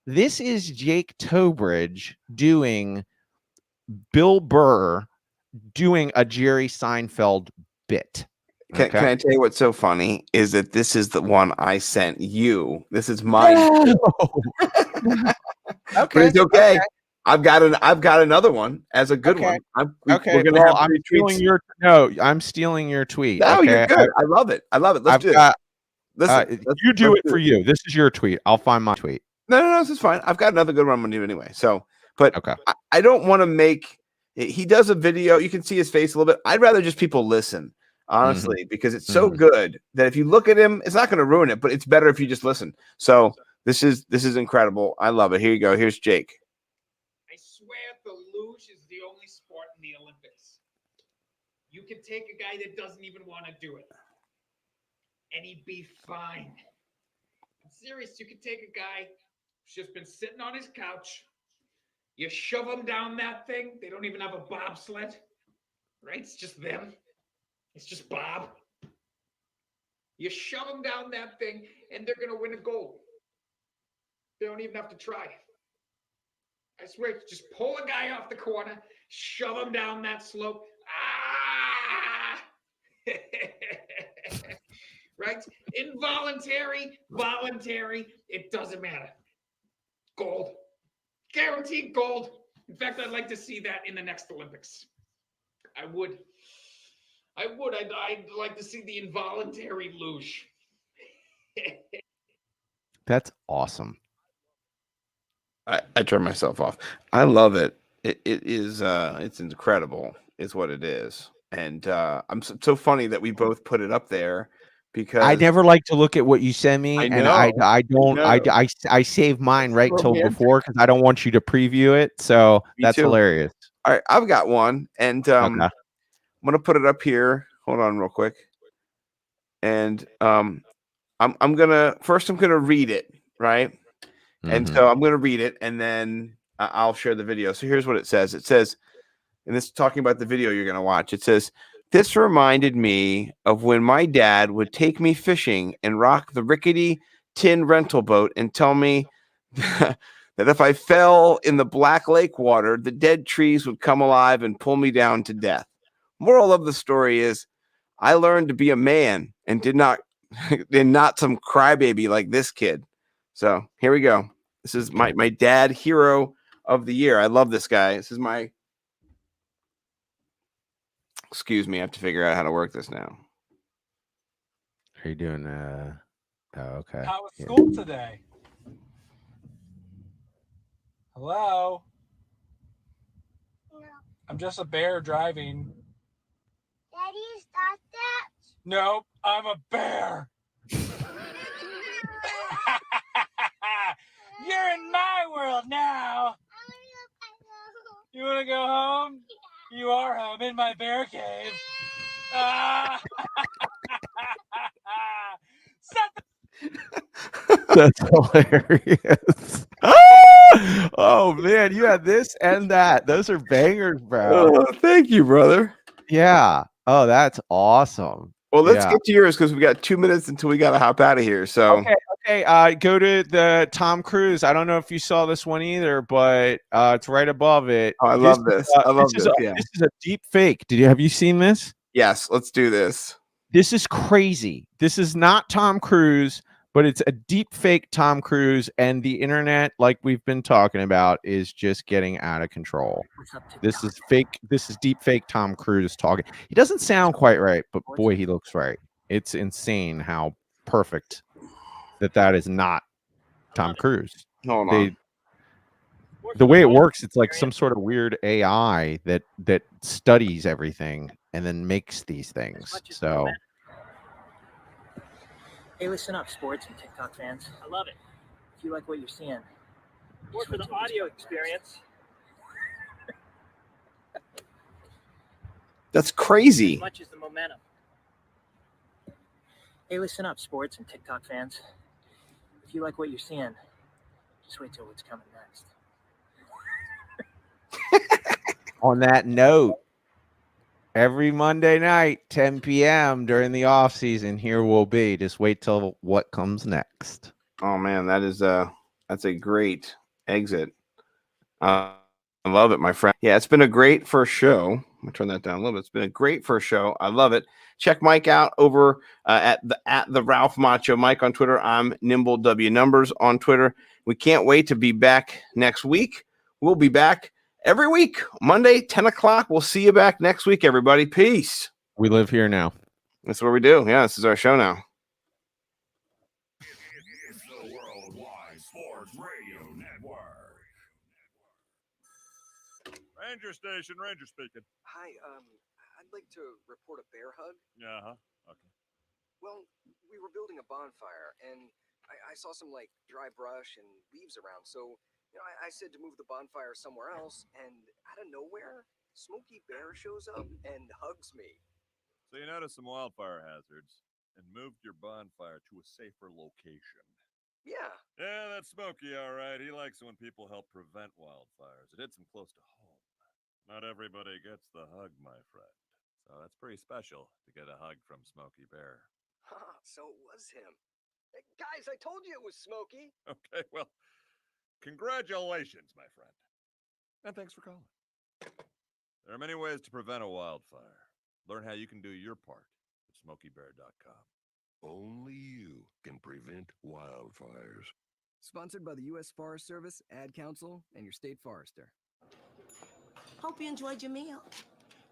this is Jake Tobridge doing Bill Burr doing a Jerry Seinfeld bit. Can I tell you what's so funny is that this is the one I sent you. This is my But it's okay. I've got another one as a good one. We're gonna have I'm stealing your I'm stealing your tweet. No, okay, you're good. I love it. Let's do it. Listen, you do it for you. This is your tweet. I'll find my tweet. No, this is fine. I've got another good one I'm gonna do anyway. So, but I don't want to make. He does a video. You can see his face a little bit. I'd rather just people listen, honestly, because it's so good that if you look at him, it's not going to ruin it. But it's better if you just listen. So this is incredible. I love it. Here you go. Here's Jake. I swear the luge is the only sport in the Olympics. You can take a guy that doesn't even want to do it, and he'd be fine. I'm serious. You can take a guy who's just been sitting on his couch. You shove them down that thing. They don't even have a bobsled, right? It's just them. It's just Bob. You shove them down that thing, and they're going to win a gold. They don't even have to try. I swear, just pull a guy off the corner, shove him down that slope. Ah! Right? Involuntary, voluntary, it doesn't matter. Gold. Guaranteed gold. In fact, I'd like to see that in the next Olympics. I would. I'd like to see the involuntary luge. That's awesome. I turn myself off. I love it. It is it's incredible. Is what it is. And I'm so funny that we both put it up there because I never like to look at what you send me, and I save mine right till before because I don't want you to preview it. So that's hilarious. All right, I've got one, and I'm gonna put it up here. Hold on, real quick. And I'm gonna read it, right? And so I'm gonna read it, and then I'll share the video. So here's what it says. It says, and this is talking about the video you're gonna watch. It says, "This reminded me of when my dad would take me fishing and rock the rickety tin rental boat and tell me that if I fell in the Black Lake water, the dead trees would come alive and pull me down to death. Moral of the story is I learned to be a man and not some crybaby like this kid." So here we go. This is my dad hero of the year. I love this guy. This is my... Excuse me, I have to figure out how to work this now. Are you doing okay. How was school today? Hello? No. I'm just a bear driving. Daddy, stop that. Nope, I'm a bear. You're in my world now. You want to go home? You are home in my bear cave. That's hilarious. Oh man, you had this and that. Those are bangers, bro. Oh, thank you, brother. Yeah. Oh, that's awesome. Well, let's get to yours because we got 2 minutes until we got to hop out of here. So okay. Go to the Tom Cruise. I don't know if you saw this one either, but it's right above it. Oh, I love this. This is a deep fake. Have you seen this? Yes, let's do this. This is crazy. This is not Tom Cruise, but it's a deep fake Tom Cruise, and the internet, like we've been talking about, is just getting out of control. This is fake. This is deep fake Tom Cruise talking. He doesn't sound quite right, but boy, he looks right. It's insane how perfect that is not Tom Cruise. Hold on. The way it works, it's like some sort of weird AI that studies everything and then makes these things. So. Hey, listen up, sports and TikTok fans. I love it. If you like what you're seeing, more for the audio experience. That's crazy. As much as the momentum. Hey, listen up, sports and TikTok fans. If you like what you're seeing, just wait till what's coming next. On that note, every Monday night, 10 p.m. during the off season, here we'll be. Just wait till what comes next. Oh man, that's a great exit. I love it, my friend. Yeah, it's been a great first show. I'm gonna turn that down a little bit. It's been a great first show. I love it. Check Mike out over at the Ralph Macho Mike on Twitter. I'm Nimble W Numbers on Twitter. We can't wait to be back next week. We'll be back every week, Monday, 10 o'clock. We'll see you back next week, everybody. Peace. We live here now. That's what we do. Yeah, this is our show now. It's the Worldwide Sports Radio Network. Ranger Station, Ranger speaking. Hi, I'd like to report a bear hug. Yeah, okay. Well, we were building a bonfire, and I saw some, like, dry brush and leaves around, so, I said to move the bonfire somewhere else, and out of nowhere, Smokey Bear shows up and hugs me. So you noticed some wildfire hazards and moved your bonfire to a safer location. Yeah. Yeah, that's Smokey, all right. He likes it when people help prevent wildfires. It hits him close to home. Not everybody gets the hug, my friend. So that's pretty special to get a hug from Smokey Bear. So it was him. Hey, guys, I told you it was Smokey. Okay, well, congratulations, my friend. And thanks for calling. There are many ways to prevent a wildfire. Learn how you can do your part at SmokeyBear.com. Only you can prevent wildfires. Sponsored by the U.S. Forest Service, Ad Council, and your state forester. Hope you enjoyed your meal.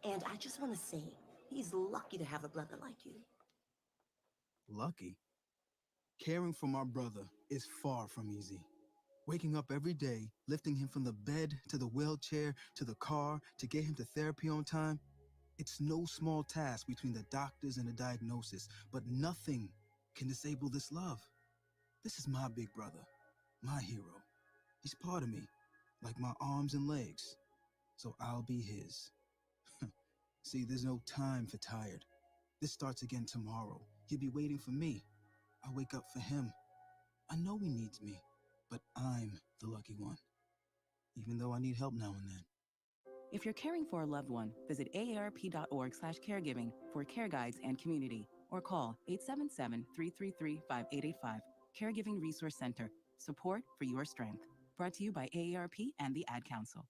And I just want to say, he's lucky to have a brother like you. Lucky? Caring for my brother is far from easy. Waking up every day, lifting him from the bed to the wheelchair to the car to get him to therapy on time, it's no small task between the doctors and the diagnosis, but nothing can disable this love. This is my big brother, my hero. He's part of me, like my arms and legs, so I'll be his. See, there's no time for tired. This starts again tomorrow. He'll be waiting for me. I wake up for him. I know he needs me, but I'm the lucky one, even though I need help now and then. If you're caring for a loved one, visit aarp.org/caregiving for care guides and community, or call 877-333-5885. Caregiving Resource Center. Support for your strength. Brought to you by AARP and the Ad Council.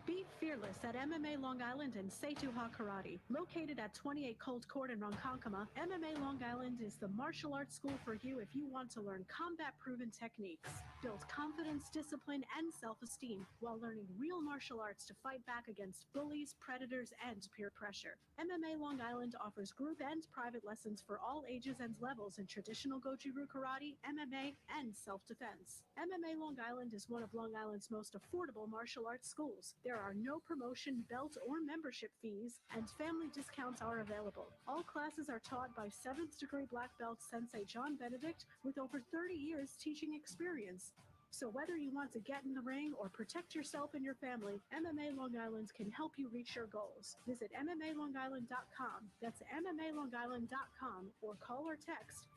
Be fearless at MMA Long Island and Seituha Karate. Located at 28 Colt Court in Ronkonkoma, MMA Long Island is the martial arts school for you if you want to learn combat-proven techniques, build confidence, discipline, and self-esteem while learning real martial arts to fight back against bullies, predators, and peer pressure. MMA Long Island offers group and private lessons for all ages and levels in traditional Goju-Ryu Karate, MMA, and self-defense. MMA Long Island is one of Long Island's most affordable martial arts schools. There are no promotion, belt, or membership fees, and family discounts are available. All classes are taught by 7th degree black belt Sensei John Benedict with over 30 years teaching experience. So whether you want to get in the ring or protect yourself and your family, MMA Long Island can help you reach your goals. Visit MMALongIsland.com. That's MMALongIsland.com, or call or text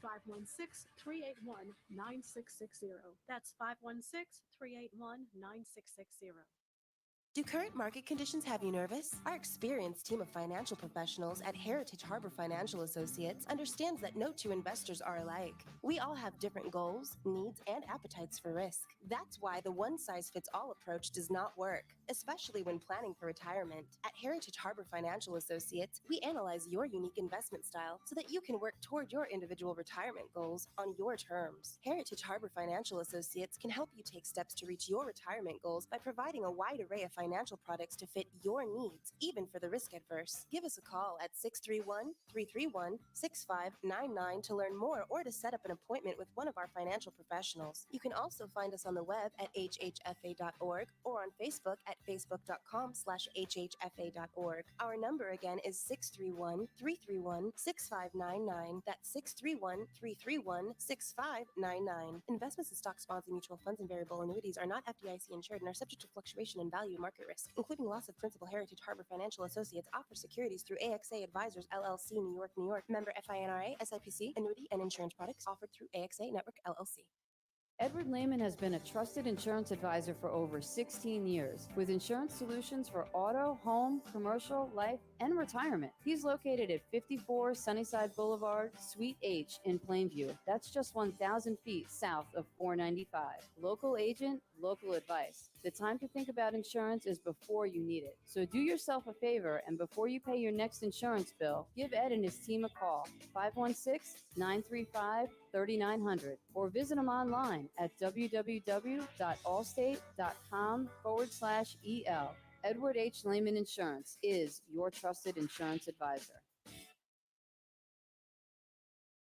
516-381-9660. That's 516-381-9660. Do current market conditions have you nervous? Our experienced team of financial professionals at Heritage Harbor Financial Associates understands that no two investors are alike. We all have different goals, needs, and appetites for risk. That's why the one-size-fits-all approach does not work, especially when planning for retirement. At Heritage Harbor Financial Associates, we analyze your unique investment style so that you can work toward your individual retirement goals on your terms. Heritage Harbor Financial Associates can help you take steps to reach your retirement goals by providing a wide array of financial products to fit your needs, even for the risk adverse. Give us a call at 631-331-6599 to learn more or to set up an appointment with one of our financial professionals. You can also find us on the web at hhfa.org or on Facebook at facebook.com/hhfa.org. Our number again is 631-331-6599. That's 631-331-6599. Investments in stocks, bonds, and mutual funds and variable annuities are not FDIC insured and are subject to fluctuation in value, market risk, including loss of principal. Heritage Harbor Financial Associates offers securities through AXA Advisors LLC, New York, New York. Member FINRA, SIPC. Annuity and insurance products offered through AXA Network LLC. Edward Lehman has been a trusted insurance advisor for over 16 years with insurance solutions for auto, home, commercial, life, and retirement. He's located at 54 Sunnyside Boulevard, Suite H in Plainview. That's just 1,000 feet south of 495. Local agent, local advice. The time to think about insurance is before you need it. So do yourself a favor, and before you pay your next insurance bill, give Ed and his team a call, 516-935-3900, or visit them online at www.allstate.com/EL. Edward H. Lehman Insurance is your trusted insurance advisor.